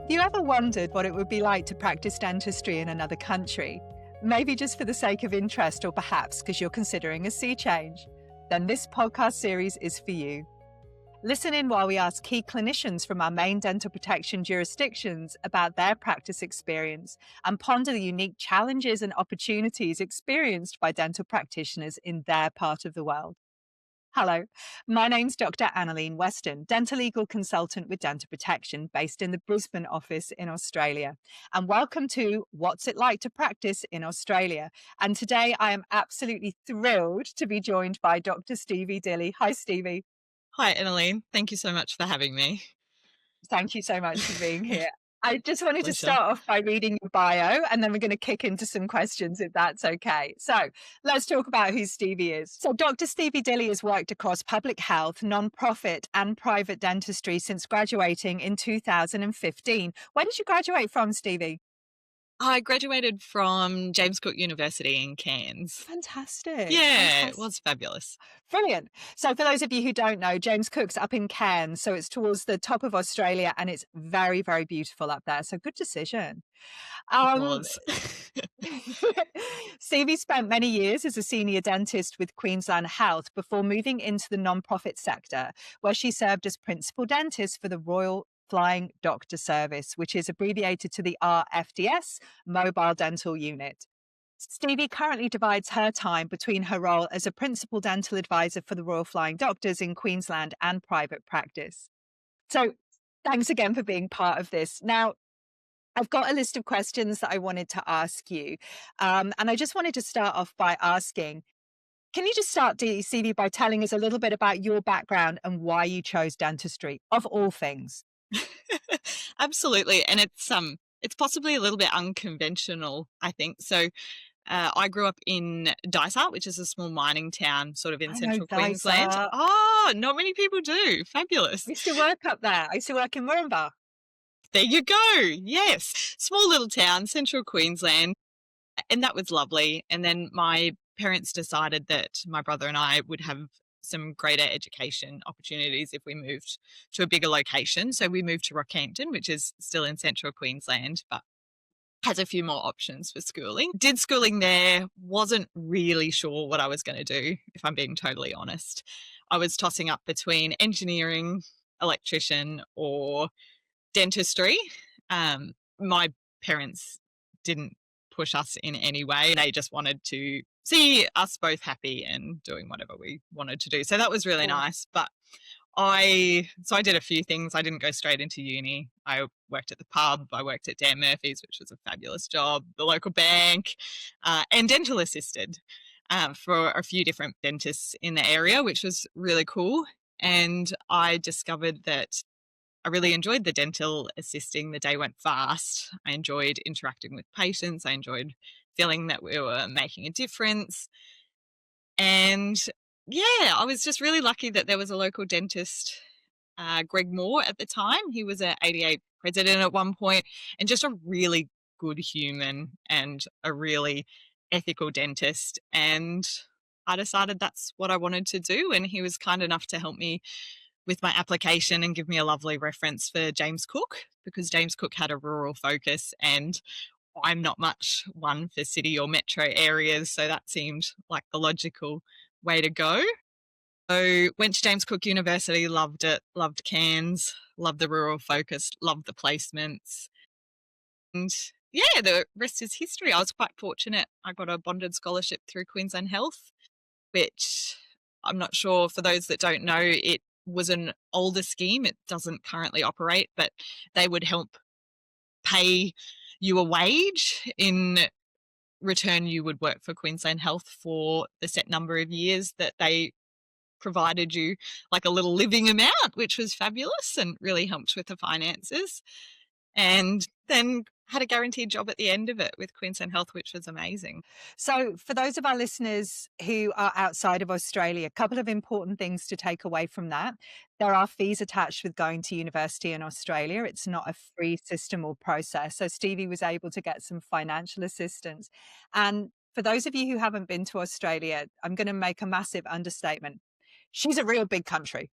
Have you ever wondered what it would be like to practice dentistry in another country? Maybe just for the sake of interest, or perhaps because you're considering a sea change? Then this podcast series is for you. Listen in while we ask key clinicians from our main dental protection jurisdictions about their practice experience and ponder the unique challenges and opportunities experienced by dental practitioners in their part of the world. Hello, my name's Dr. Annalene Weston, dental legal consultant with Dental Protection based in the Brisbane office in Australia. And welcome to What's It Like to Practice in Australia. And today I am absolutely thrilled to be joined by Dr. Stevie Dilley. Hi, Stevie. Hi, Annalene. Thank you so much for having me. Thank you so much for being here. I just wanted to Pleasure. start off by reading your bio, and then we're going to kick into some questions if that's okay. So let's talk about who Stevie is. So Dr. Stevie Dilley has worked across public health, non-profit and private dentistry since graduating in 2015. Where did you graduate from, Stevie? I graduated from James Cook University in Cairns. Fantastic. Yeah, it Fantastic. was fabulous. Brilliant. So for those of you who don't know, James Cook's up in Cairns, so it's towards the top of Australia, and it's very, very beautiful up there. So good decision. It Um, was. Stevie spent many years as a senior dentist with Queensland Health before moving into the non-profit sector, where she served as principal dentist for the Royal Flying Doctor Service, which is abbreviated to the RFDS Mobile Dental Unit. Stevie currently divides her time between her role as a principal dental advisor for the Royal Flying Doctors in Queensland and private practice. So thanks again for being part of this. Now, I've got a list of questions that I wanted to ask you. And I just wanted to start off by asking, can you just start, Stevie, by telling us a little bit about your background and why you chose dentistry, of all things? Absolutely. And it's possibly a little bit unconventional, I think. So I grew up in Dysart, which is a small mining town sort of in I know central Queensland. Dysart. Oh, not many people do. Fabulous. I used to work up there. I used to work in Moranbah. There you go. Yes. Small little town, central Queensland. And that was lovely. And then my parents decided that my brother and I would have some greater education opportunities if we moved to a bigger location. So we moved to Rockhampton, which is still in central Queensland, but has a few more options for schooling. Did schooling there, wasn't really sure what I was going to do, if I'm being totally honest. I was tossing up between engineering, electrician, or dentistry. My parents didn't push us in any way. They just wanted to see us both happy and doing whatever we wanted to do. So that was really nice. But I did a few things. I didn't go straight into uni. I worked at the pub. I worked at Dan Murphy's, which was a fabulous job, the local bank, and dental assisted for a few different dentists in the area, which was really cool. And I discovered that I really enjoyed the dental assisting. The day went fast. I enjoyed interacting with patients. I enjoyed feeling that we were making a difference. And yeah, I was just really lucky that there was a local dentist, Greg Moore at the time. He was an ADA president at one point and just a really good human and a really ethical dentist. And I decided that's what I wanted to do. And he was kind enough to help me with my application and give me a lovely reference for James Cook, because James Cook had a rural focus and I'm not much one for city or metro areas, so that seemed like the logical way to go. So went to James Cook University, loved it, loved Cairns, loved the rural focus, loved the placements. And yeah, the rest is history. I was quite fortunate. I got a bonded scholarship through Queensland Health, which I'm not sure, for those that don't know, it was an older scheme. It doesn't currently operate, but they would help pay you a wage. In return, you would work for Queensland Health for the set number of years that they provided you, like a little living amount, which was fabulous and really helped with the finances. And then had a guaranteed job at the end of it with Queensland Health, which was amazing. So, for those of our listeners who are outside of Australia, a couple of important things to take away from that. There are fees attached with going to university in Australia. It's not a free system or process. So, Stevie was able to get some financial assistance. And for those of you who haven't been to Australia, I'm going to make a massive understatement. She's a real big country.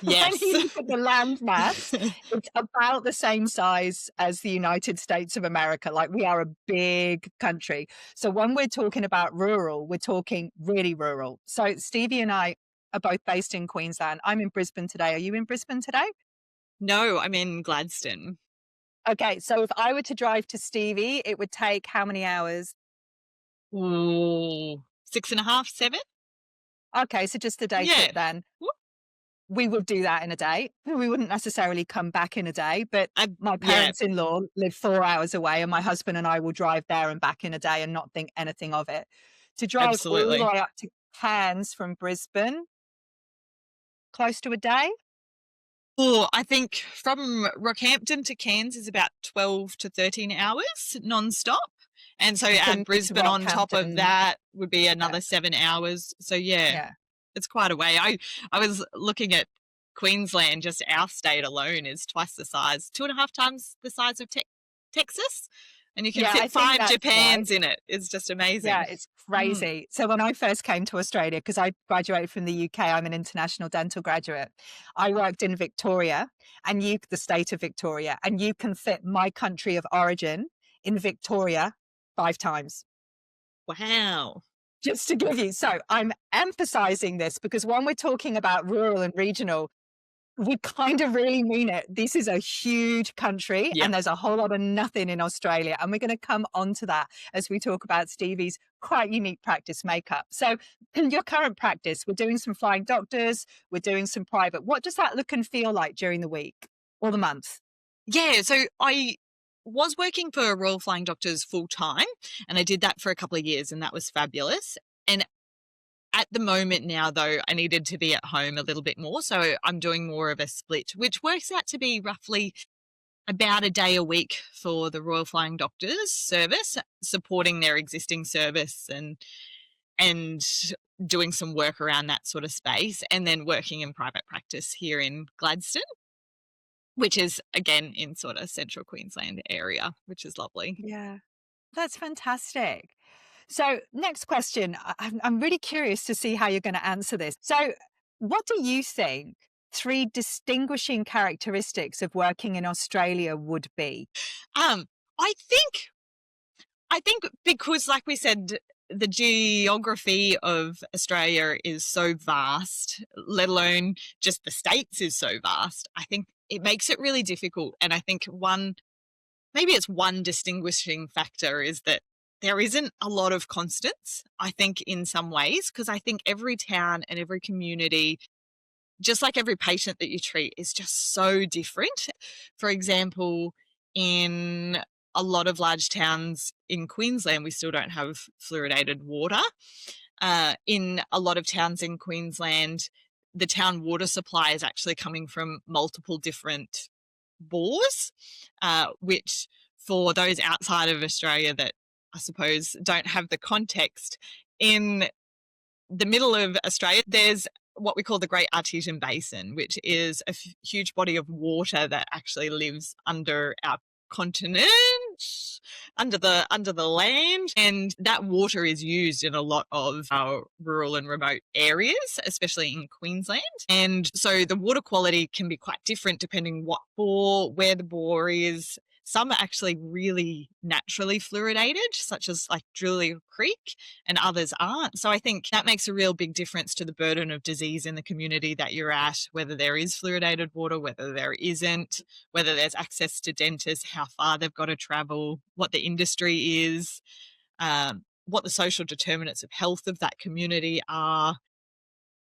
When Yes. you look at the land mass, it's about the same size as the United States of America. Like, we are a big country. So when we're talking about rural, we're talking really rural. So Stevie and I are both based in Queensland. I'm in Brisbane today. Are you in Brisbane today? No, I'm in Gladstone. Okay, so if I were to drive to Stevie, it would take how many hours? Ooh, 6.5, 7? Okay, so just a day Yeah. trip then. We would do that in a day. We wouldn't necessarily come back in a day, but my Yeah, parents-in-law live 4 hours away, and my husband and I will drive there and back in a day and not think anything of it. To drive all the absolutely. way up to Cairns from Brisbane, close to a day? Oh, I think from Rockhampton to Cairns is about 12 to 13 hours non-stop. And so add Been to Brisbane on top of Rockhampton. that would be Yeah, another 7 hours. So yeah, yeah. it's quite a way. I was looking at Queensland, just our state alone is twice the size, 2.5 times the size of Texas. And you can Yeah, I fit think 5 that's right. Japans in it. It's just Yeah, amazing. it's Mm. crazy. So when I first came to Australia, because I graduated from the UK, I'm an international dental graduate. I worked in Victoria and the state of Victoria, and you can fit my country of origin in Victoria 5 times. Wow. Just to give you, so I'm emphasizing this because when we're talking about rural and regional, we kind of really mean it. This is a huge country Yeah. and there's a whole lot of nothing in Australia. And we're going to come on to that as we talk about Stevie's quite unique practice makeup. So, in your current practice, we're doing some flying doctors, we're doing some private. What does that look and feel like during the week or the month? Yeah, so I was working for Royal Flying Doctors full time, and I did that for a couple of years, and that was fabulous. And at the moment now, though, I needed to be at home a little bit more. So I'm doing more of a split, which works out to be roughly about a day a week for the Royal Flying Doctors service, supporting their existing service and doing some work around that sort of space, and then working in private practice here in Gladstone, which is again in sort of central Queensland area, which is lovely. Yeah, that's fantastic. So, next question. I'm really curious to see how you're going to answer this. So, what do you think three distinguishing characteristics of working in Australia would be? Um, I think I think because, like we said, the geography of Australia is so vast, let alone just the states is so vast. I think it makes it really difficult. And I think maybe it's one distinguishing factor is that there isn't a lot of constants, I think, in some ways, because I think every town and every community, just like every patient that you treat, is just so different. For example, in a lot of large towns in Queensland, we still don't have fluoridated water. In a lot of towns in Queensland, the town water supply is actually coming from multiple different bores, which for those outside of Australia that I suppose don't have the context, in the middle of Australia, there's what we call the Great Artesian Basin, which is a huge body of water that actually lives under our continent, under the land, and that water is used in a lot of our rural and remote areas, especially in Queensland. And so the water quality can be quite different depending what bore, where the bore is. Some are actually really naturally fluoridated, such as like Julia Creek, and others aren't. So I think that makes a real big difference to the burden of disease in the community that you're at, whether there is fluoridated water, whether there isn't, whether there's access to dentists, how far they've got to travel, what the industry is, what the social determinants of health of that community are.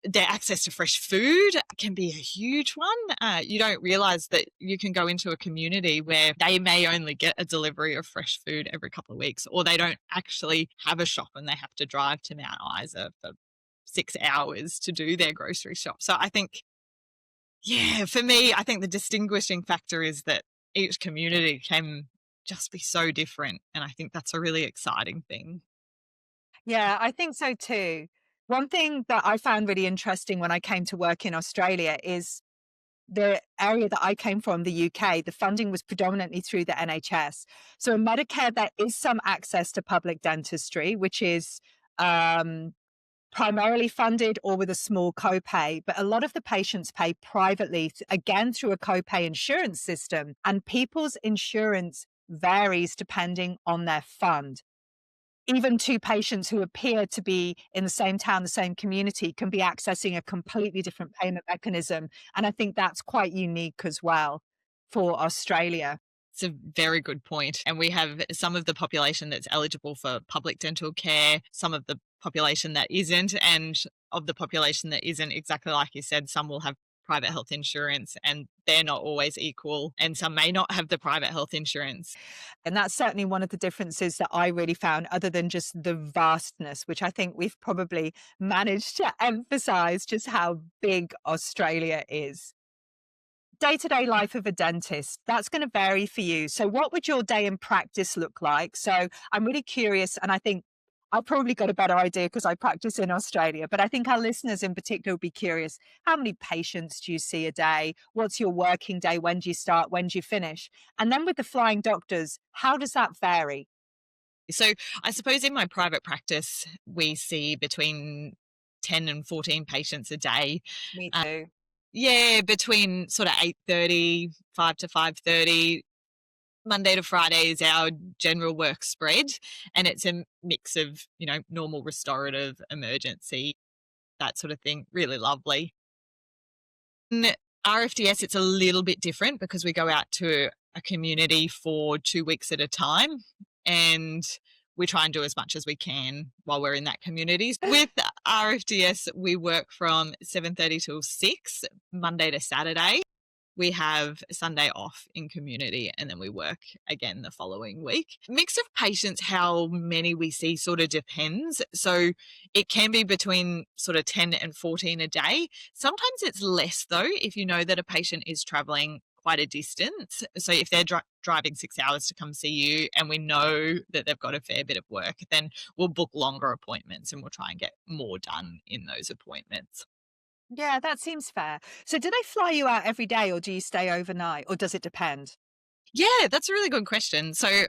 Their access to fresh food can be a huge one. You don't realize that you can go into a community where they may only get a delivery of fresh food every couple of weeks, or they don't actually have a shop and they have to drive to Mount Isa for 6 hours to do their grocery shop. So I think, yeah, for me, I think the distinguishing factor is that each community can just be so different. And I think that's a really exciting thing. Yeah, I think so too. One thing that I found really interesting when I came to work in Australia is the area that I came from, the UK, the funding was predominantly through the NHS. So in Medicare, there is some access to public dentistry, which is primarily funded or with a small copay, but a lot of the patients pay privately, again through a copay insurance system, and people's insurance varies depending on their fund. Even two patients who appear to be in the same town, the same community, can be accessing a completely different payment mechanism. And I think that's quite unique as well for Australia. It's a very good point. And we have some of the population that's eligible for public dental care, some of the population that isn't, and of the population that isn't, exactly like you said, some will have private health insurance and they're not always equal, and some may not have the private health insurance. And that's certainly one of the differences that I really found, other than just the vastness, which I think we've probably managed to emphasize just how big Australia is. Day-to-day life of a dentist, that's going to vary for you. So what would your day in practice look like? So I'm really curious, and I think I've probably got a better idea because I practice in Australia, but I think our listeners in particular will be curious. How many patients do you see a day? What's your working day? When do you start? When do you finish? And then with the flying doctors, how does that vary? So I suppose in my private practice, we see between 10 and 14 patients a day. Me too. Yeah, between sort of 8:30, 5 to 5:30. Monday to Friday is our general work spread, and it's a mix of, normal restorative, emergency, that sort of thing. Really lovely. In RFDS, it's a little bit different because we go out to a community for 2 weeks at a time, and we try and do as much as we can while we're in that community. With RFDS, we work from 7:30 till 6, Monday to Saturday. We have Sunday off in community, and then we work again the following week. Mix of patients, how many we see sort of depends. So it can be between sort of 10 and 14 a day. Sometimes it's less though, if you know that a patient is traveling quite a distance. So if they're driving 6 hours to come see you and we know that they've got a fair bit of work, then we'll book longer appointments and we'll try and get more done in those appointments. Yeah, that seems fair. So do they fly you out every day or do you stay overnight, or does it depend? Yeah, that's a really good question. So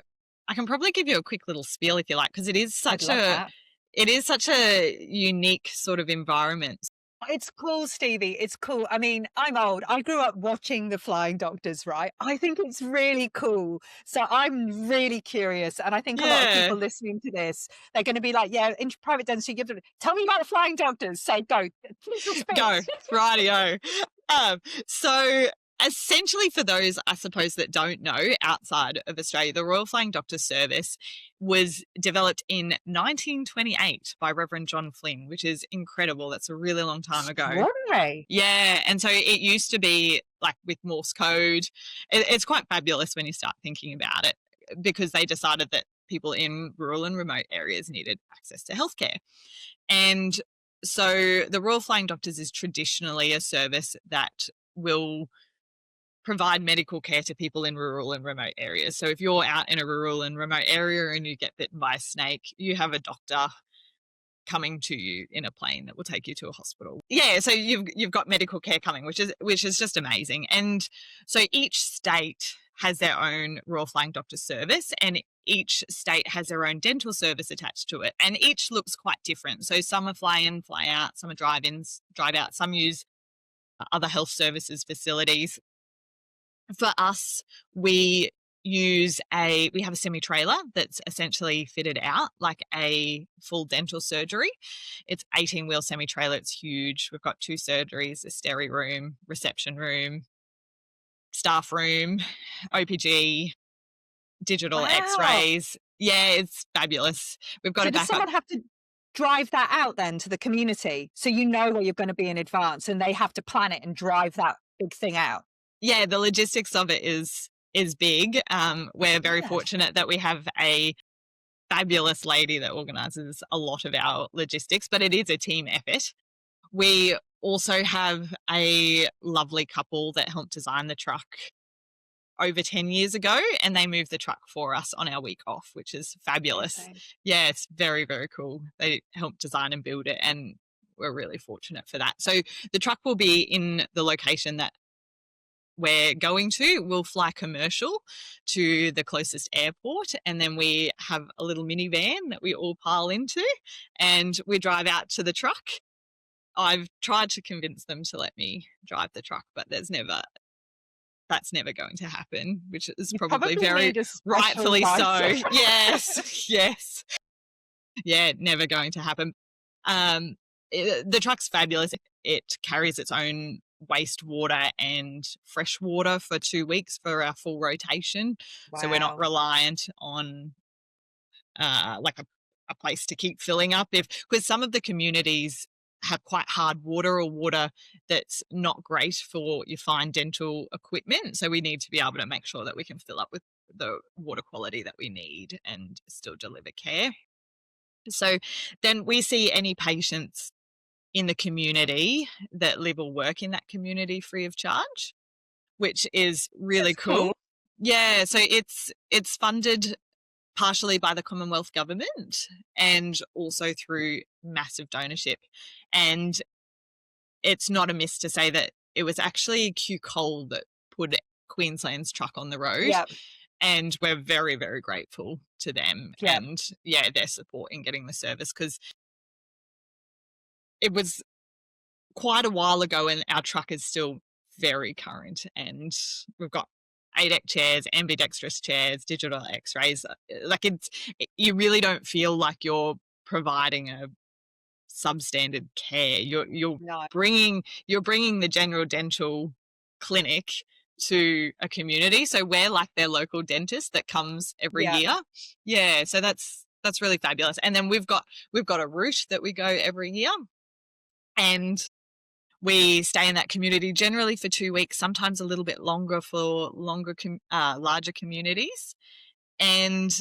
I can probably give you a quick little spiel if you like, because I'd love that. it is such a unique sort of environment. It's cool, Stevie. It's cool. I mean, I'm old. I grew up watching the Flying Doctors, right? I think it's really cool. So I'm really curious. And I think a lot of Yeah, people listening to this, they're going to be like, yeah, in private dentistry, tell me about the Flying Doctors. So go. Please go, speak. rightio. So essentially, for those, I suppose, that don't know outside of Australia, the Royal Flying Doctor Service was developed in 1928 by Reverend John Flynn, which is incredible. That's a really long time ago. Extraordinary. Yeah, and so it used to be like with Morse code. It's quite fabulous when you start thinking about it, because they decided that people in rural and remote areas needed access to healthcare. And so the Royal Flying Doctors is traditionally a service that will provide medical care to people in rural and remote areas. So if you're out in a rural and remote area and you get bitten by a snake, you have a doctor coming to you in a plane that will take you to a hospital. Yeah, so you've got medical care coming, which is just amazing. And so each state has their own Royal Flying Doctor service, and each state has their own dental service attached to it, and each looks quite different. So some are fly in, fly out, some are drive-ins, drive out, some use other health services facilities. For us, we we have a semi-trailer that's essentially fitted out like a full dental surgery. It's 18-wheel semi-trailer. It's huge. We've got 2 surgeries, a steri room, reception room, staff room, OPG, digital Wow. x-rays. Yeah, it's fabulous. We've got So a does backup. someone have to drive that out then to the community? So you know where you're going to be in advance and they have to plan it and drive that big thing out? Yeah, the logistics of it is big. We're very Yes. fortunate that we have a fabulous lady that organises a lot of our logistics, but it is a team effort. We also have a lovely couple that helped design the truck over 10 years ago, and they moved the truck for us on our week off, which is fabulous. Amazing. Yeah, it's very, very cool. They helped design and build it, and we're really fortunate for that. So the truck will be in the location that we're going to, we'll fly commercial to the closest airport, and then we have a little minivan that we all pile into, and we drive out to the truck. I've tried to convince them to let me drive the truck, but that's never going to happen, which is probably very need a special rightfully so. license. Yes. Yeah, never going to happen. The truck's fabulous. It carries its own wastewater and fresh water for 2 weeks for our full rotation. So we're not Wow. reliant on like a place to keep filling up, because some of the communities have quite hard water, or water that's not great for your fine dental equipment. So we need to be able to make sure that we can fill up with the water quality that we need and still deliver care. So then we see any patients in the community that live or work in that community free of charge, which is really That's cool. cool. Yeah, so it's funded partially by the Commonwealth government and also through massive donorship. And it's not amiss to say that it was actually Q Coal that put Queensland's truck on the road. Yeah. And we're very, very grateful to them Yeah. and their support in getting the service, because it was quite a while ago and our truck is still very current, and we've got ADEC chairs, ambidextrous chairs, digital x-rays. Like you really don't feel like you're providing a substandard care. You're No. bringing the general dental clinic to a community. So we're like their local dentist that comes every year. Yeah. So that's really fabulous. And then we've got a route that we go every year, and we stay in that community generally for 2 weeks, sometimes a little bit longer for larger communities. And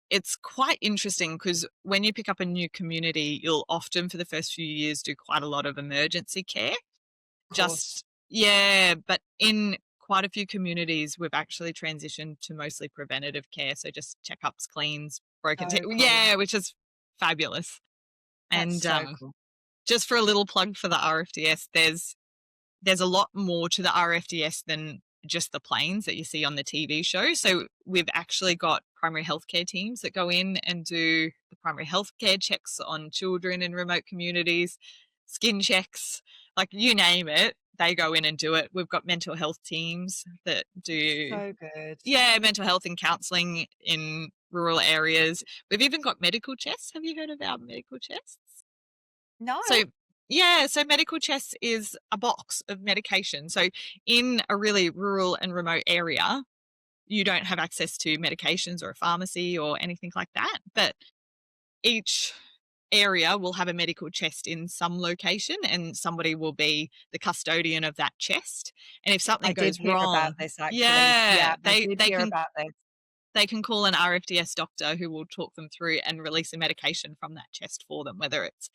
it's quite interesting because when you pick up a new community, you'll often for the first few years do quite a lot of emergency care. But in quite a few communities, we've actually transitioned to mostly preventative care. So just checkups, cleans, broken teeth. Cool. Yeah, which is fabulous. That's so cool. Just for a little plug for the RFDS, there's a lot more to the RFDS than just the planes that you see on the TV show. So we've actually got primary healthcare teams that go in and do the primary healthcare checks on children in remote communities, skin checks, like you name it, they go in and do it. We've got mental health teams that do So good. mental health and counselling in rural areas. We've even got medical chests. Have you heard of our medical chests? No. So medical chest is a box of medication. So in a really rural and remote area, you don't have access to medications or a pharmacy or anything like that. But each area will have a medical chest in some location, and somebody will be the custodian of that chest. And if something goes wrong, about this actually. I did hear about this. They can call an RFDS doctor who will talk them through and release a medication from that chest for them, whether it's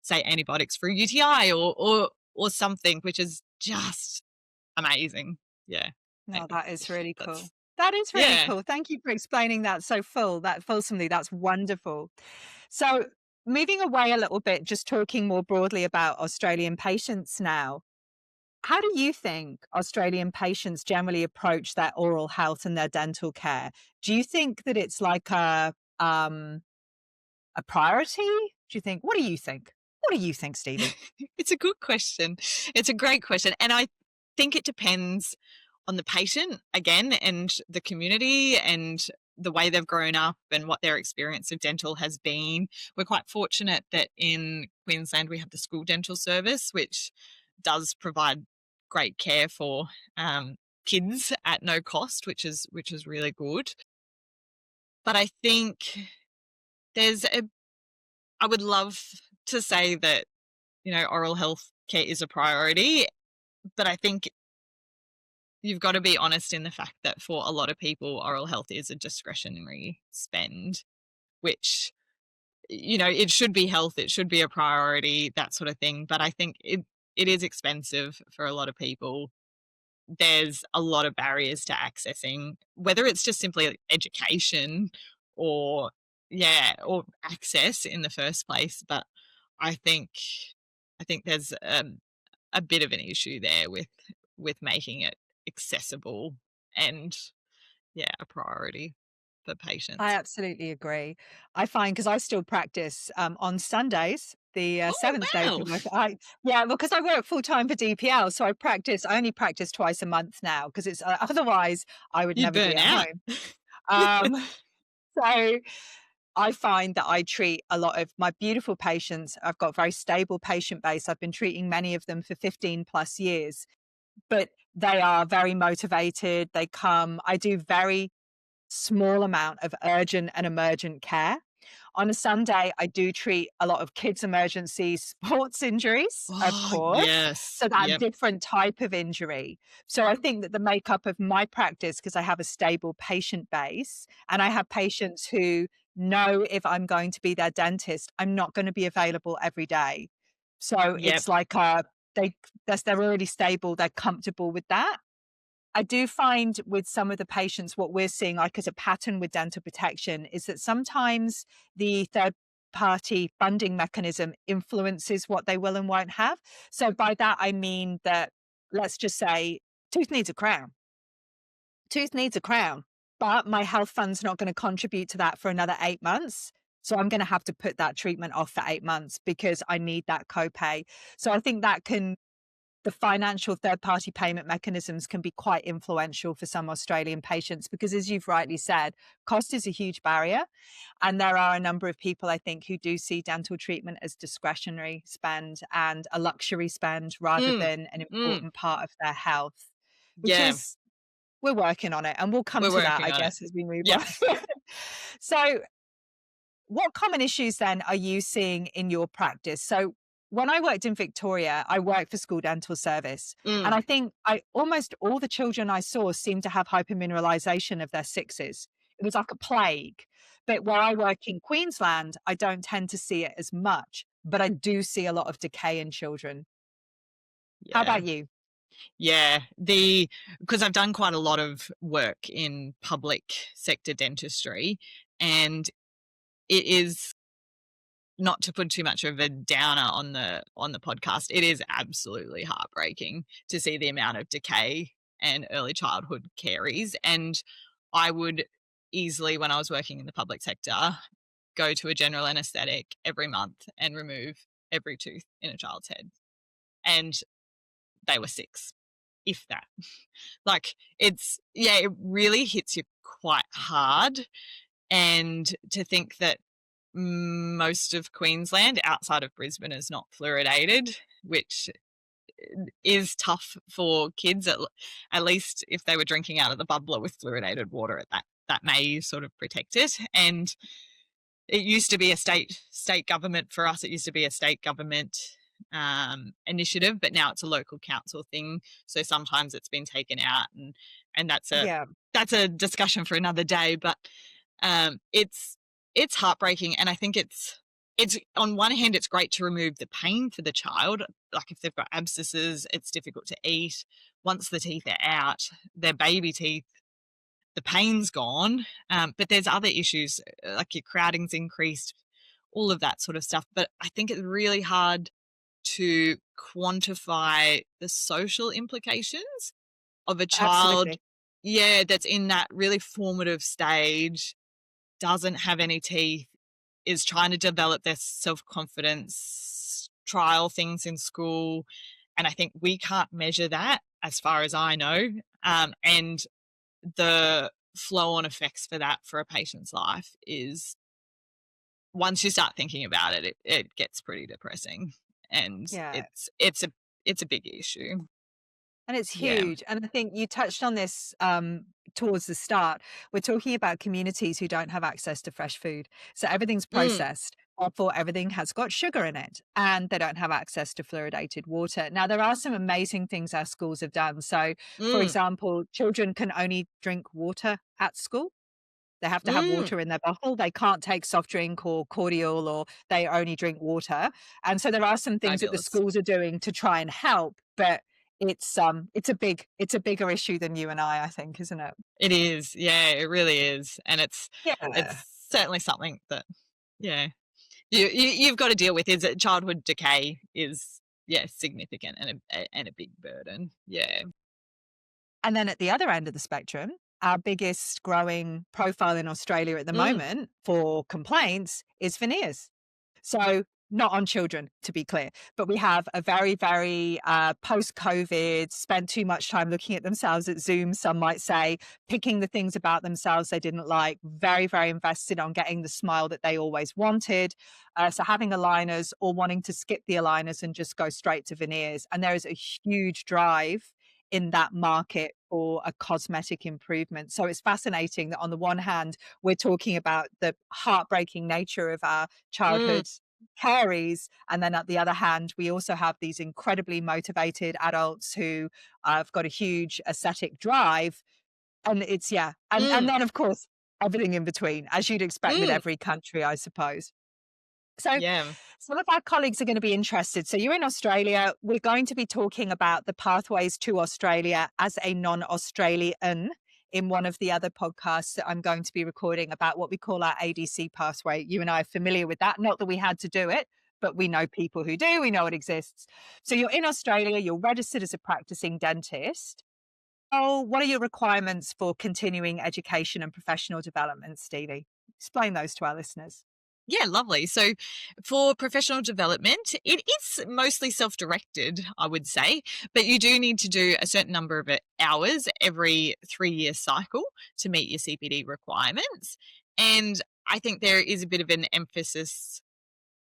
say antibiotics for UTI or something, which is just amazing. Yeah. No, that is really cool. That is really cool. Thank you for explaining that so fulsomely. That's wonderful. So moving away a little bit, just talking more broadly about Australian patients now. How do you think Australian patients generally approach their oral health and their dental care? Do you think that it's like a priority? Do you think? What do you think? What do you think, Stevie? It's a good question. It's a great question. And I think it depends on the patient, again, and the community and the way they've grown up and what their experience of dental has been. We're quite fortunate that in Queensland we have the school dental service, which does provide great care for kids at no cost, which is really good. But I think I would love to say that, oral health care is a priority, but I think you've got to be honest in the fact that for a lot of people, oral health is a discretionary spend, which, it should be health, it should be a priority, that sort of thing. But I think it is expensive for a lot of people. There's a lot of barriers to accessing, whether it's just simply education or access in the first place. But I think there's a bit of an issue there with making it accessible and, yeah, a priority for I patients. absolutely agree. I find because I still practice on Sundays, the Oh, seventh day of wow. the work. Yeah, because I work full time for DPL, so I only practice twice a month now because it's otherwise I would You'd never be burn at out. home. Um, so I find that I treat a lot of my beautiful patients. I've got a very stable patient base. I've been treating many of them for 15 plus years, but they are very motivated. They come. I do very small amount of urgent and emergent care. On a Sunday, I do treat a lot of kids' emergencies, sports injuries, of Oh, course. yes. So that Yep. different type of injury. So I think that the makeup of my practice, because I have a stable patient base and I have patients who know if I'm going to be their dentist, I'm not going to be available every day. So Yep. it's like they're already stable, they're comfortable with that. I do find with some of the patients, what we're seeing, like as a pattern with dental protection, is that sometimes the third party funding mechanism influences what they will and won't have. So by that, I mean that, let's just say, tooth needs a crown. Tooth needs a crown, but my health fund's not going to contribute to that for another 8 months. So I'm going to have to put that treatment off for 8 months because I need that copay. So I think the financial third-party payment mechanisms can be quite influential for some Australian patients because, as you've rightly said, cost is a huge barrier. And there are a number of people, I think, who do see dental treatment as discretionary spend and a luxury spend rather Mm, than an mm. important part of their health, which Yeah, is we're working on it. And we'll come we're to that, working I on it. guess, as we move Yep. on. So what common issues then are you seeing in your practice? So when I worked in Victoria, I worked for school dental service. And Mm, I think almost all the children I saw seemed to have hypermineralization of their sixes. It was like a plague. But where I work in Queensland, I don't tend to see it as much, but I do see a lot of decay in children. How yeah. about you? Yeah. Because I've done quite a lot of work in public sector dentistry, and it is, not to put too much of a downer on the podcast, it is absolutely heartbreaking to see the amount of decay and early childhood caries. And I would easily, when I was working in the public sector, go to a general anesthetic every month and remove every tooth in a child's head. And they were 6, if that. Like, yeah, it really hits you quite hard. And to think that most of Queensland outside of Brisbane is not fluoridated, which is tough for kids, at least if they were drinking out of the bubbler with fluoridated water, that may sort of protect it. And it used to be a state government for us. It used to be a state government initiative, but now it's a local council thing. So sometimes it's been taken out, and Yeah, that's a discussion for another day. But it's heartbreaking, and I think it's on one hand it's great to remove the pain for the child. Like if they've got abscesses, it's difficult to eat. Once the teeth are out, their baby teeth, the pain's gone. But there's other issues, like your crowding's increased, all of that sort of stuff. But I think it's really hard to quantify the social implications of a child, absolutely. yeah, that's in that really formative stage, doesn't have any teeth, is trying to develop their self-confidence, trial things in school. And I think we can't measure that as far as I know. And the flow-on effects for that for a patient's life is, once you start thinking about it, it gets pretty depressing, and Yeah. it's a big issue. And it's Yeah. huge. And I think you touched on this towards the start. We're talking about communities who don't have access to fresh food. So everything's Mm, processed. Therefore, everything has got sugar in it and they don't have access to fluoridated water. Now, there are some amazing things our schools have done. So, for mm, example, children can only drink water at school. They have to have mm. water in their bottle. They can't take soft drink or cordial, or they only drink water. And so there are some things that the Fabulous. schools are doing to try and help, but it's a bigger issue than you and I think, isn't it? It is. Yeah, it really is. And Yeah. it's certainly something that, yeah, you've got to deal with. Is that childhood decay is, yeah, significant and a big burden. Yeah. And then at the other end of the spectrum, our biggest growing profile in Australia at the Mm. moment for complaints is veneers. So not on children, to be clear, but we have a very, very post-COVID, spent too much time looking at themselves at Zoom, some might say, picking the things about themselves they didn't like, very, very invested on getting the smile that they always wanted. So having aligners or wanting to skip the aligners and just go straight to veneers. And there is a huge drive in that market for a cosmetic improvement. So it's fascinating that on the one hand, we're talking about the heartbreaking nature of our Mm. childhood caries. And then at the other hand, we also have these incredibly motivated adults who have got a huge aesthetic drive. And it's, yeah. And Mm. then, of course, everything in between, as you'd expect with Mm. every country, I suppose. So Yeah. some of our colleagues are going to be interested. So you're in Australia. We're going to be talking about the pathways to Australia as a non-Australian in one of the other podcasts that I'm going to be recording about what we call our ADC pathway. You and I are familiar with that. Not that we had to do it, but we know people who do. We know it exists. So you're in Australia. You're registered as a practicing dentist. Oh, what are your requirements for continuing education and professional development, Stevie? Explain those to our listeners. Yeah, lovely. So for professional development, it is mostly self-directed, I would say, but you do need to do a certain number of hours every 3-year cycle to meet your CPD requirements. And I think there is a bit of an emphasis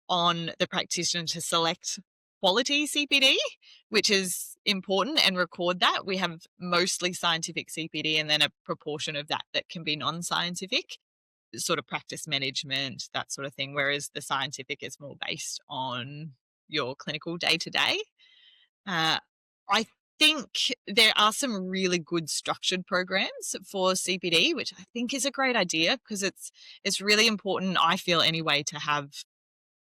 on the practitioner to select quality CPD, which is important, and record that. We have mostly scientific CPD and then a proportion of that that can be non-scientific, sort of practice management, that sort of thing, whereas the scientific is more based on your clinical day-to-day. I think there are some really good structured programs for CPD, which I think is a great idea because it's really important, I feel anyway, to have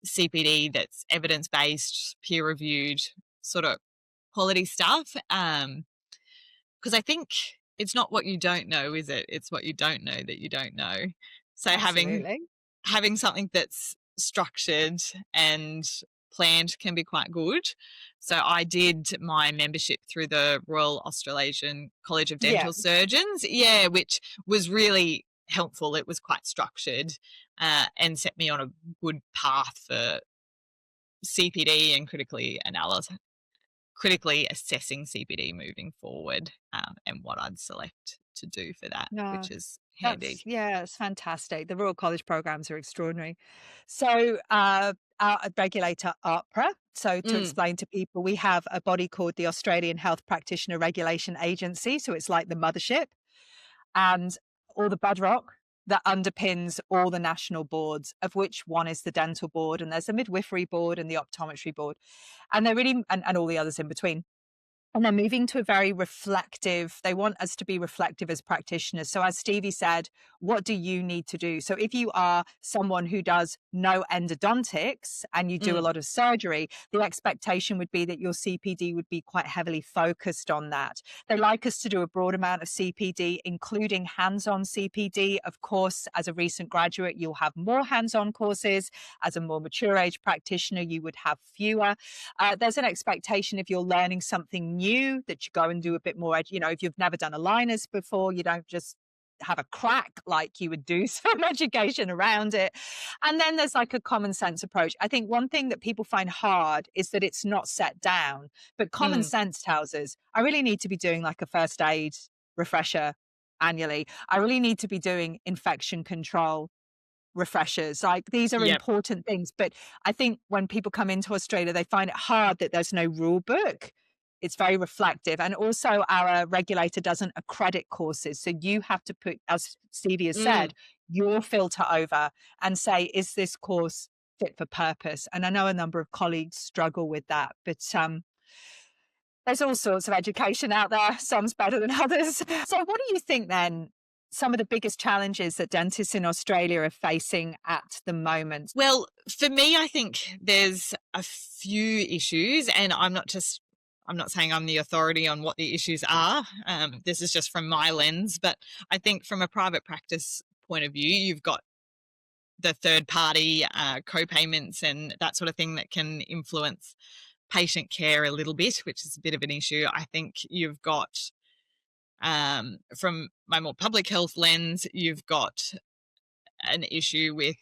CPD that's evidence-based, peer-reviewed, sort of quality stuff. Because I think it's not what you don't know, is it? It's what you don't know that you don't know. So Absolutely. having something that's structured and planned can be quite good. So I did my membership through the Royal Australasian College of Yeah. Dental Surgeons, yeah, which was really helpful. It was quite structured and set me on a good path for CPD and critically assessing CPD moving forward, and what I'd select to do for that, No, which is handy. it's fantastic. The Royal College programs are extraordinary. So, our regulator, AHPRA. So, to Mm. explain to people, we have a body called the Australian Health Practitioner Regulation Agency. So, it's like the mothership and all the bedrock that underpins all the national boards, of which one is the dental board, and there's a midwifery board and the optometry board, and they're really and all the others in between. And they're moving to a very reflective, they want us to be reflective as practitioners. So as Stevie said, what do you need to do? So if you are someone who does no endodontics and you do a Mm. lot of surgery, the expectation would be that your CPD would be quite heavily focused on that. They like us to do a broad amount of CPD, including hands-on CPD. Of course, as a recent graduate, you'll have more hands-on courses. As a more mature age practitioner, you would have fewer. There's an expectation if you're learning something new that you go and do a bit more, if you've never done aligners before, you don't just have a crack like you would do some education around it. And then there's like a common sense approach. I think one thing that people find hard is that it's not set down, but common Mm. sense tells us I really need to be doing like a first aid refresher annually. I really need to be doing infection control refreshers. Like these are Yep. important things. But I think when people come into Australia, they find it hard that there's no rule book. It's very reflective. And also our regulator doesn't accredit courses. So you have to put, as Stevie has Mm. said, your filter over and say, is this course fit for purpose? And I know a number of colleagues struggle with that, but there's all sorts of education out there. Some's better than others. So what do you think then some of the biggest challenges that dentists in Australia are facing at the moment? Well, for me, I think there's a few issues, and I'm not saying I'm the authority on what the issues are. This is just from my lens, but I think from a private practice point of view, you've got the third party co-payments and that sort of thing that can influence patient care a little bit, which is a bit of an issue. I think you've got From my more public health lens, you've got an issue with,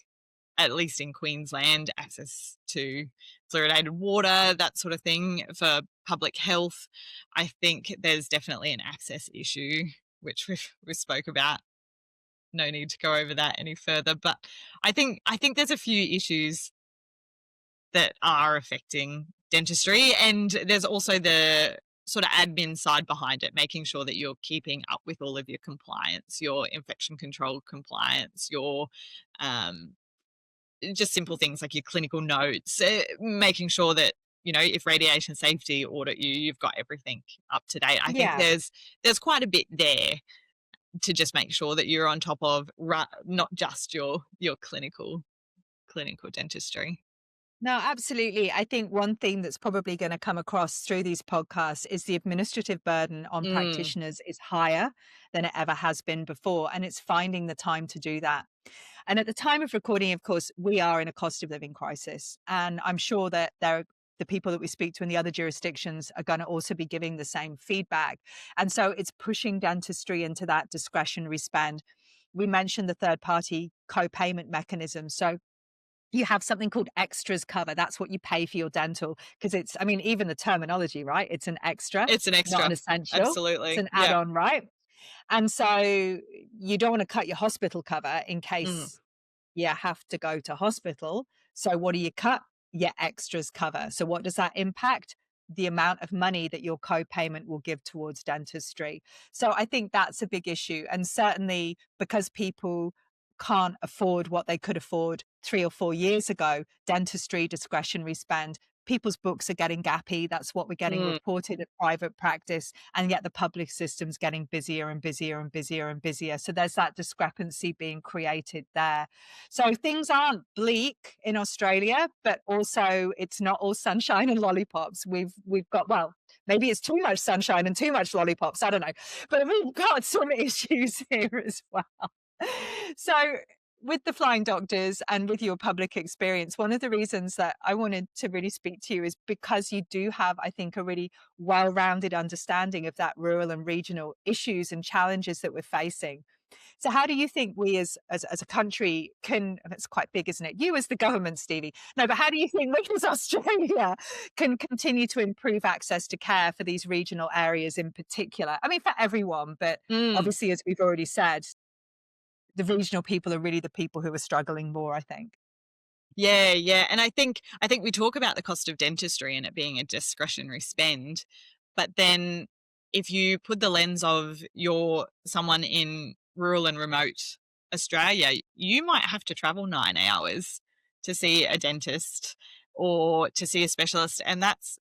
at least in Queensland, access to fluoridated water, that sort of thing for public health. I think there's definitely an access issue, which we spoke about. No need to go over that any further. But I think there's a few issues that are affecting dentistry, and there's also the sort of admin side behind it, making sure that you're keeping up with all of your compliance, your infection control compliance, your just simple things like your clinical notes, making sure that, you know, if radiation safety audit you, you've got everything up to date. I think Yeah. there's quite a bit there to just make sure that you're on top of not just your clinical dentistry. No, absolutely. I think one thing that's probably going to come across through these podcasts is the administrative burden on Mm, practitioners is higher than it ever has been before, and it's finding the time to do that. And at the time of recording, of course, we are in a cost of living crisis, and I'm sure that the people that we speak to in the other jurisdictions are going to also be giving the same feedback. And so it's pushing dentistry into that discretionary spend. We mentioned the third party co-payment mechanism. So you have something called extras cover. That's what you pay for your dental, because it's, I mean, even the terminology, right? It's an extra, it's an not an extra. essential. It's Absolutely. an Yeah. add-on, right? And so you don't want to cut your hospital cover in Mm, case you have to go to hospital. So what do you cut? Your extras cover. So what does that impact? The amount of money that your co-payment will give towards dentistry. So I think that's a big issue. And certainly because people can't afford what they could afford 3 or 4 years ago, dentistry discretionary spend, people's books are getting gappy. That's what we're getting mm. reported at private practice. And yet the public system's getting busier and busier and busier and busier. So there's that discrepancy being created there. So things aren't bleak in Australia, but also it's not all sunshine and lollipops. We've got, well, maybe it's too much sunshine and too much lollipops. I don't know, but we've got some issues here as well. So with the flying doctors and with your public experience, one of the reasons that I wanted to really speak to you is because you do have, I think, a really well-rounded understanding of that rural and regional issues and challenges that we're facing. So how do you think we as a country can, and it's quite big, isn't it? You as the government, Stevie. No, but how do you think we as Australia can continue to improve access to care for these regional areas in particular? I mean, for everyone, but Mm. obviously, as we've already said, the regional people are really the people who are struggling more, I think. Yeah, yeah. And I think we talk about the cost of dentistry and it being a discretionary spend, but then if you put the lens of you're someone in rural and remote Australia, you might have to travel 9 hours to see a dentist or to see a specialist, and that's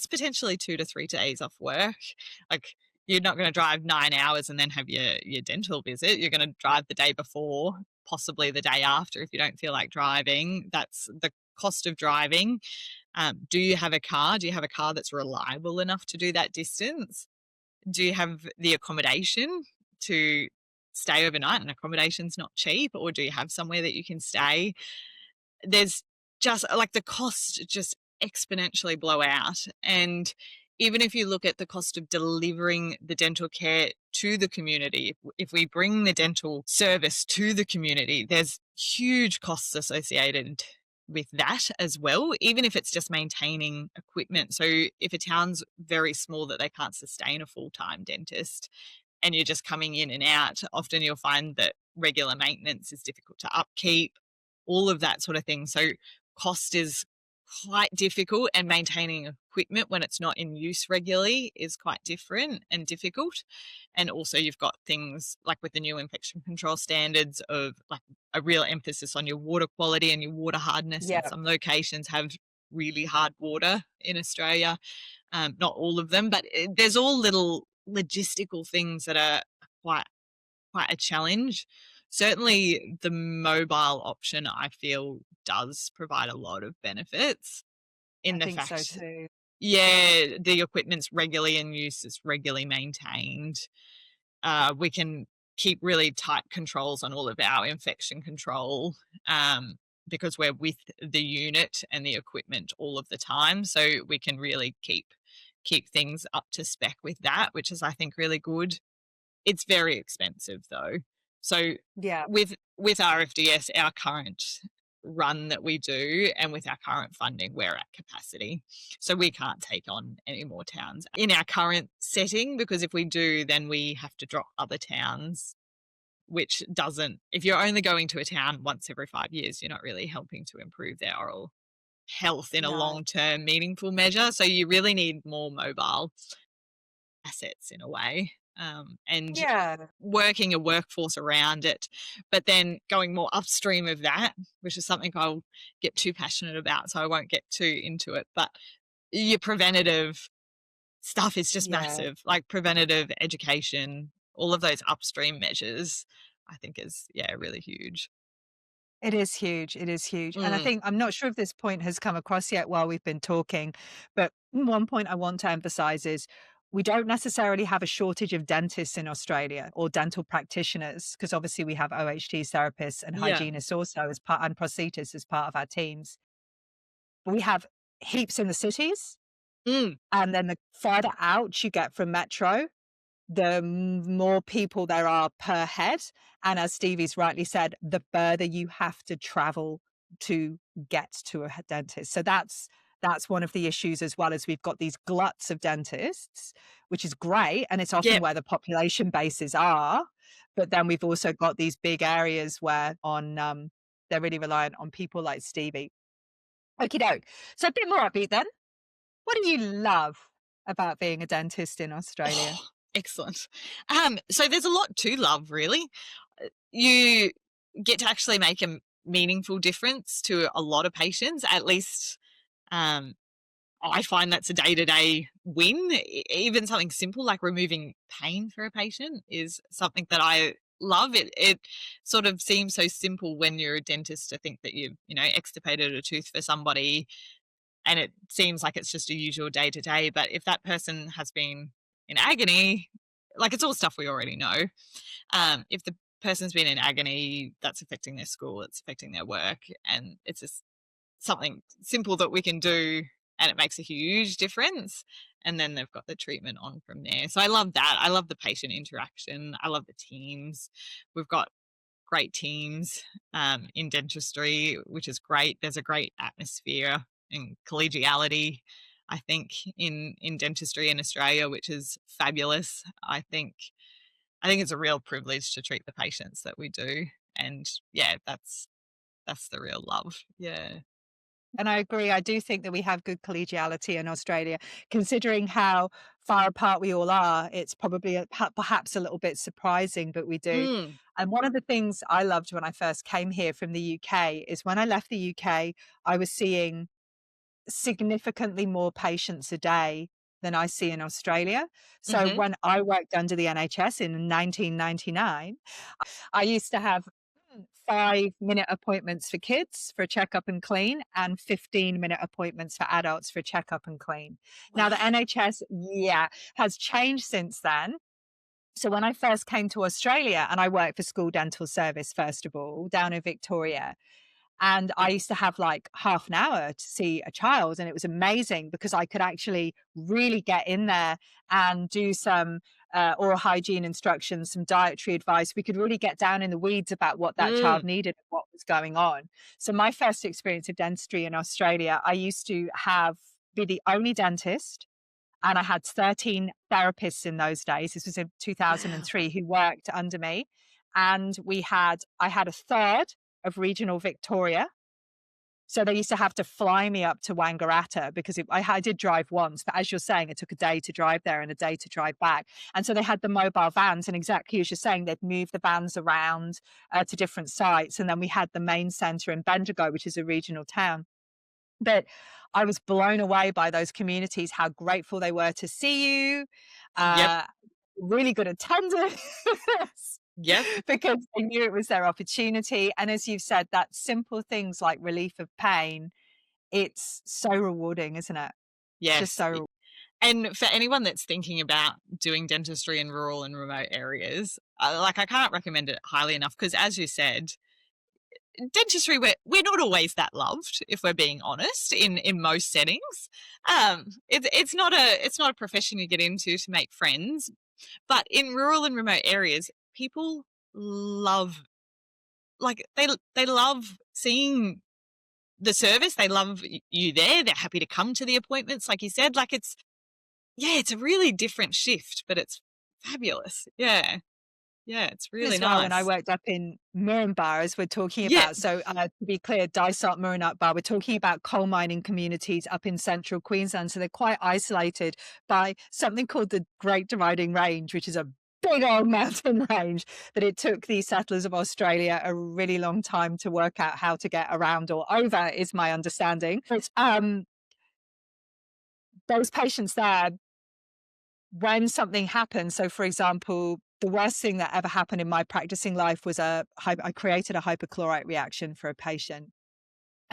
potentially 2 to 3 days off work. Like, you're not going to drive 9 hours and then have your dental visit. You're going to drive the day before, possibly the day after if you don't feel like driving. That's the cost of driving. Do you have a car? Do you have a car that's reliable enough to do that distance? Do you have the accommodation to stay overnight? And accommodation's not cheap. Or do you have somewhere that you can stay? There's just like the costs just exponentially blow out. And even if you look at the cost of delivering the dental care to the community, if we bring the dental service to the community, there's huge costs associated with that as well, even if it's just maintaining equipment. So if a town's very small that they can't sustain a full-time dentist and you're just coming in and out, often you'll find that regular maintenance is difficult to upkeep, all of that sort of thing. So cost is quite difficult, and maintaining equipment when it's not in use regularly is quite different and difficult. And also you've got things like with the new infection control standards of like a real emphasis on your water quality and your water hardness, and Yeah, some locations have really hard water in Australia. Not all of them, but there's all little logistical things that are quite quite a challenge. Certainly, the mobile option I feel does provide a lot of benefits I in the think so fact, too. yeah, the equipment's regularly in use, it's regularly maintained. We can keep really tight controls on all of our infection control, because we're with the unit and the equipment all of the time. So we can really keep things up to spec with that, which is, I think, really good. It's very expensive though. So Yeah. with RFDS, our current run that we do, and with our current funding, we're at capacity. So we can't take on any more towns in our current setting, because if we do, then we have to drop other towns, which doesn't, if you're only going to a town once every 5 years, you're not really helping to improve their oral health in a No. long-term meaningful measure. So you really need more mobile assets in a way. And Yeah. working a workforce around it, but then going more upstream of that, which is something I'll get too passionate about, so I won't get too into it. But your preventative stuff is just Yeah. massive, like preventative education, all of those upstream measures, I think is, yeah, really huge. It is huge. It is huge. And I Mm, think I'm not sure if this point has come across yet while we've been talking, but one point I want to emphasize is we don't necessarily have a shortage of dentists in Australia or dental practitioners, because obviously we have OHT therapists and yeah. hygienists also as part and prosthetists as part of our teams. But we have heaps in the cities, Mm, and then the farther out you get from metro, the more people there are per head. And as Stevie's rightly said, the further you have to travel to get to a dentist. So that's one of the issues, as well as we've got these gluts of dentists, which is great. And it's often yep. where the population bases are. But then we've also got these big areas where they're really reliant on people like Stevie. Okie doke. So a bit more upbeat then. What do you love about being a dentist in Australia? Oh, excellent. So there's a lot to love, really. You get to actually make a meaningful difference to a lot of patients. At least um, I find that's a day-to-day win. Even something simple like removing pain for a patient is something that I love. It sort of seems so simple when you're a dentist to think that you extirpated a tooth for somebody, and it seems like it's just a usual day-to-day. But if that person has been in agony, like, it's all stuff we already know. If the person's been in agony, that's affecting their school, it's affecting their work, and it's just something simple that we can do, and it makes a huge difference. And then they've got the treatment on from there. So I love that. I love the patient interaction. I love the teams. We've got great teams in dentistry, which is great. There's a great atmosphere and collegiality, I think, in dentistry in Australia, which is fabulous. I think it's a real privilege to treat the patients that we do. And yeah, that's the real love. Yeah. And I agree. I do think that we have good collegiality in Australia. Considering how far apart we all are, it's probably perhaps a little bit surprising, but we do. Mm. And one of the things I loved when I first came here from the UK is when I left the UK, I was seeing significantly more patients a day than I see in Australia. So Mhm. when I worked under the NHS in 1999, I used to have 5-minute appointments for kids for a checkup and clean, and 15-minute appointments for adults for a checkup and clean. Now, the Wow. NHS, yeah, has changed since then. So when I first came to Australia, and I worked for School Dental Service, first of all, down in Victoria, and I used to have like half an hour to see a child. And it was amazing because I could actually really get in there and do some oral hygiene instructions, some dietary advice. We could really get down in the weeds about what that child Mm. needed and what was going on. So my first experience of dentistry in Australia, I used to be the only dentist, and I had 13 therapists in those days. This was in Wow. 2003 who worked under me. And I had a third of regional Victoria. So they used to have to fly me up to Wangaratta because I did drive once, but as you're saying, it took a day to drive there and a day to drive back. And so they had the mobile vans, and exactly as you're saying, they'd move the vans around to different sites. And then we had the main centre in Bendigo, which is a regional town. But I was blown away by those communities, how grateful they were to see you, Yep. uh, really good attendance, Yep. because they knew it was their opportunity. And as you've said, that simple things like relief of pain, it's so rewarding, isn't it? Just Yes. so And for anyone that's thinking about doing dentistry in rural and remote areas, like, I can't recommend it highly enough, because as you said, dentistry, we're not always that loved, if we're being honest, in most settings. It's not a profession you get into to make friends. But in rural and remote areas, people love, like, they love seeing the service. They love you there. They're happy to come to the appointments, like you said. Like, it's a really different shift, but it's fabulous. Yeah. Yeah, it's really As well, when I nice. worked up in Murrumba, as we're talking Yeah. about. So, to be clear, Dysart Murrumba, we're talking about coal mining communities up in central Queensland. So they're quite isolated by something called the Great Dividing Range, which is a big old mountain range that it took the settlers of Australia a really long time to work out how to get around or over, is my understanding. But those patients there, when something happens, so for example, the worst thing that ever happened in my practicing life was I created a hypochlorite reaction for a patient.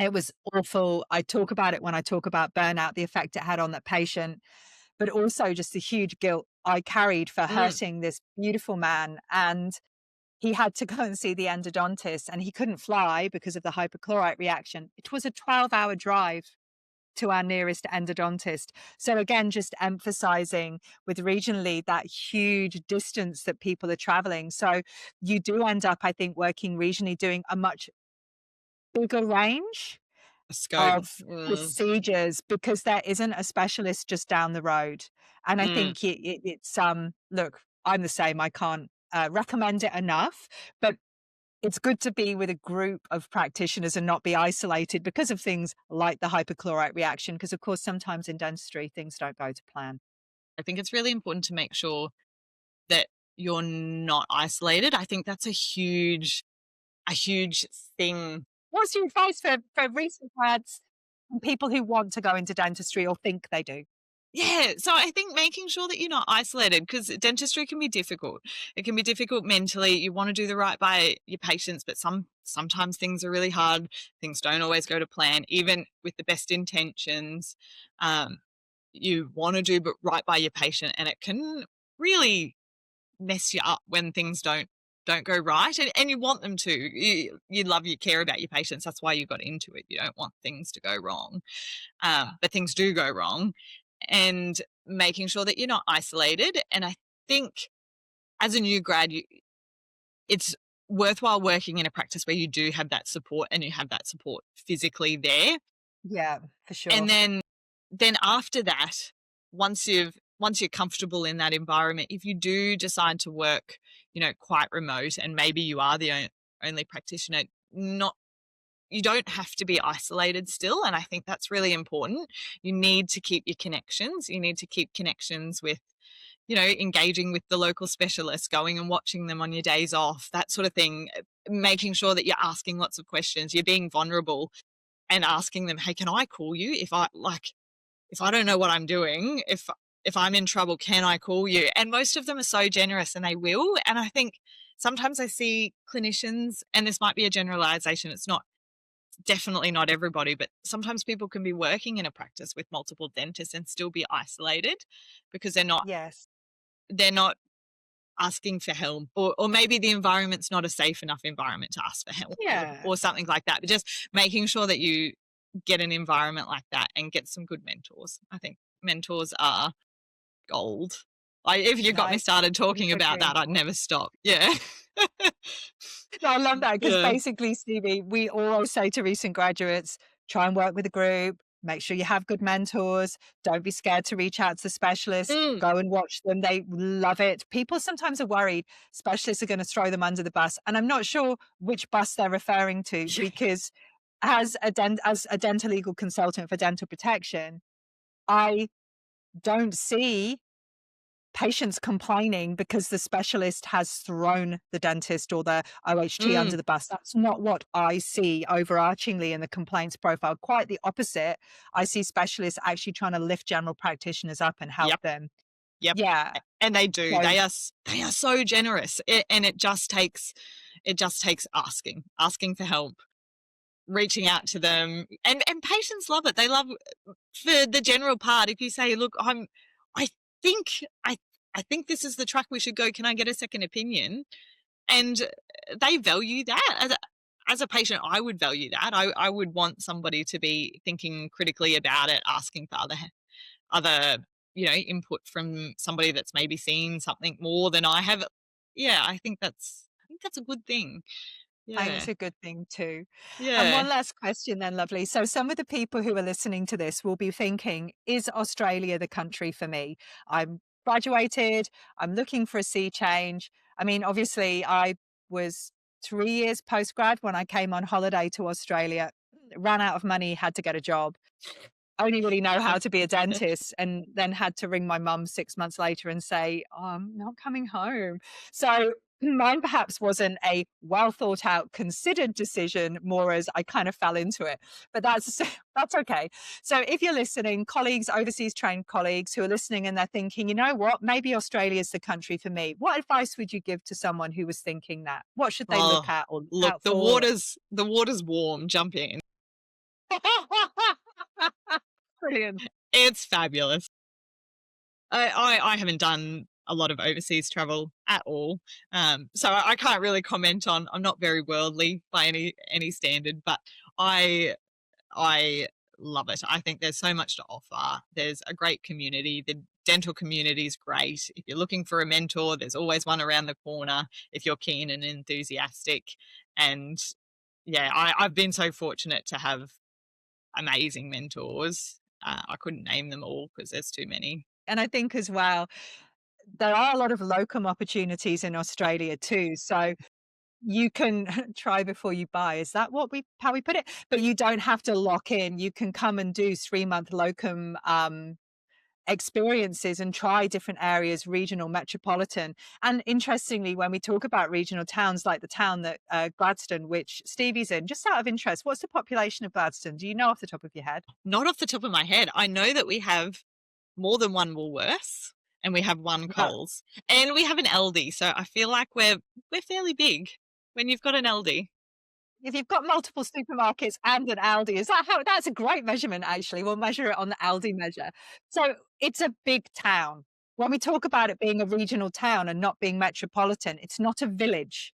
It was awful. I talk about it when I talk about burnout, the effect it had on that patient, but also just the huge guilt I carried for Mm. hurting this beautiful man. And he had to go and see the endodontist, and he couldn't fly because of the hypochlorite reaction. It was a 12-hour drive to our nearest endodontist. So again, just emphasizing with regionally that huge distance that people are traveling. So you do end up, I think, working regionally, doing a much bigger range A scope. of procedures because there isn't a specialist just down the road. And I Mm. think it's look, I'm the same. I can't recommend it enough, but it's good to be with a group of practitioners and not be isolated because of things like the hypochlorite reaction. Because of course, sometimes in dentistry, things don't go to plan. I think it's really important to make sure that you're not isolated. I think that's a huge thing. What's your advice for recent grads and people who want to go into dentistry or think they do? Yeah, so I think making sure that you're not isolated, because dentistry can be difficult. It can be difficult mentally. You want to do the right by your patients, but sometimes things are really hard. Things don't always go to plan, even with the best intentions. Um, you want to do but right by your patient, and it can really mess you up when things don't go right, and you want them to. You love, you care about your patients. That's why you got into it. You don't want things to go wrong, but things do go wrong. And making sure that you're not isolated. And I think as a new grad, it's worthwhile working in a practice where you do have that support, and you have that support physically there. Yeah, for And sure. then after that, once you're comfortable in that environment, if you do decide to work, quite remote, and maybe you are the only practitioner, not you don't have to be isolated still. And I think that's really important. You need to keep your connections. You need to keep connections with, engaging with the local specialists, going and watching them on your days off, that sort of thing, making sure that you're asking lots of questions, you're being vulnerable and asking them, hey, can I call you if I don't know what I'm doing, if I'm in trouble, can I call you? And most of them are so generous, and they will. And I think sometimes I see clinicians, and this might be a generalization, it's not, definitely not everybody, but sometimes people can be working in a practice with multiple dentists and still be isolated because Yes. they're not asking for help, or maybe the environment's not a safe enough environment to ask for help, Yeah. or something like that. But just making sure that you get an environment like that and get some good mentors. I think mentors are gold. If you No, got me I started talking couldn't about agree that, I'd more. never stop. Yeah. No, I love that because Yeah. basically, Stevie, we always say to recent graduates, try and work with a group, make sure you have good mentors, don't be scared to reach out to specialists, Mm. go and watch them. They love it. People sometimes are worried specialists are going to throw them under the bus. And I'm not sure which bus they're referring to Yeah. because as a dental legal consultant for dental protection, I don't see patients complaining because the specialist has thrown the dentist or the OHT under Mm. the bus. That's not what I see overarchingly in the complaints profile. Quite the opposite. I see specialists actually trying to lift general practitioners up and help Yep. them. Yep. Yeah. And they do. So They are so generous. And it just takes asking for help, reaching out to them. And patients love it. They love, for the general part, if you say, look, I think I think this is the track we should go. Can I get a second opinion? And they value that. As a patient, I would value that. I would want somebody to be thinking critically about it, asking for other input from somebody that's maybe seen something more than I have. Yeah, I think that's a good thing. I think Yeah. it's a good thing too. And Yeah. one last question then, lovely. So some of the people who are listening to this will be thinking, is Australia the country for me? I'm graduated, I'm looking for a sea change. I mean, obviously, I was 3 years postgrad when I came on holiday to Australia, ran out of money, had to get a job. Only really know how to be a dentist, and then had to ring my mum 6 months later and say, "Oh, I'm not coming home." So mine perhaps wasn't a well thought out, considered decision, more as I kind of fell into it. But that's that's okay. So if you're listening, colleagues, overseas trained colleagues who are listening and they're thinking, you know what, maybe Australia is the country for me. What advice would you give to someone who was thinking that? What should they look Oh, at or look look, out the for? water's warm. Jump in. Brilliant. It's fabulous. I haven't done a lot of overseas travel at all, so I can't really comment on. I'm not very worldly by any standard, but I I love it. I think there's so much to offer. There's a great community. The dental community is great. If you're looking for a mentor, there's always one around the corner if you're keen and enthusiastic. And yeah, I've been so fortunate to have amazing mentors. I couldn't name them all because there's too many. And I think as well, there are a lot of locum opportunities in Australia too. So you can try before you buy. Is that how we put it? But you don't have to lock in. You can come and do 3-month locum experiences and try different areas, regional, metropolitan. And interestingly, when we talk about regional towns like the town that Gladstone, which Stevie's in, just out of interest, what's the population of Gladstone? Do you know off the top of your head? Not off the top of my head. I know that we have more than one Woolworths and we have one Well, Coles and we have an Aldi. So I feel like we're fairly big when you've got an Aldi. if you've got multiple supermarkets and an Aldi, is that how that's a great measurement, actually. We'll measure it on the Aldi measure. So it's a big town. When we talk about it being a regional town and not being metropolitan, it's not a village.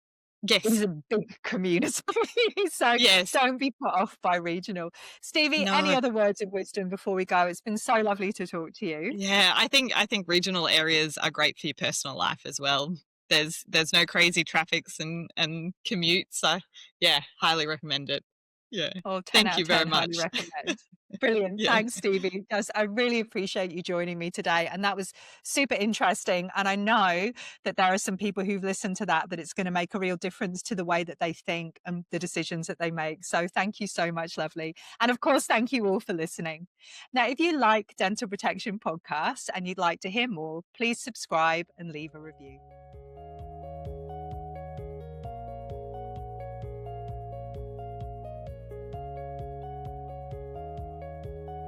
It is Yes. a big community. So Yes. don't be put off by regional. Stevie, any No. other words of wisdom before we go? It's been so lovely to talk to you. Yeah, I think regional areas are great for your personal life as well. There's no crazy traffics and commutes. So yeah, highly recommend it. Yeah. Oh, 10 Thank out you of very 10, highly much. recommend. Brilliant. Yeah. Thanks, Stevie. Yes, I really appreciate you joining me today. And that was super interesting. And I know that there are some people who've listened to that it's going to make a real difference to the way that they think and the decisions that they make. So thank you so much, lovely. And of course, thank you all for listening. Now, if you like Dental Protection Podcasts and you'd like to hear more, please subscribe and leave a review.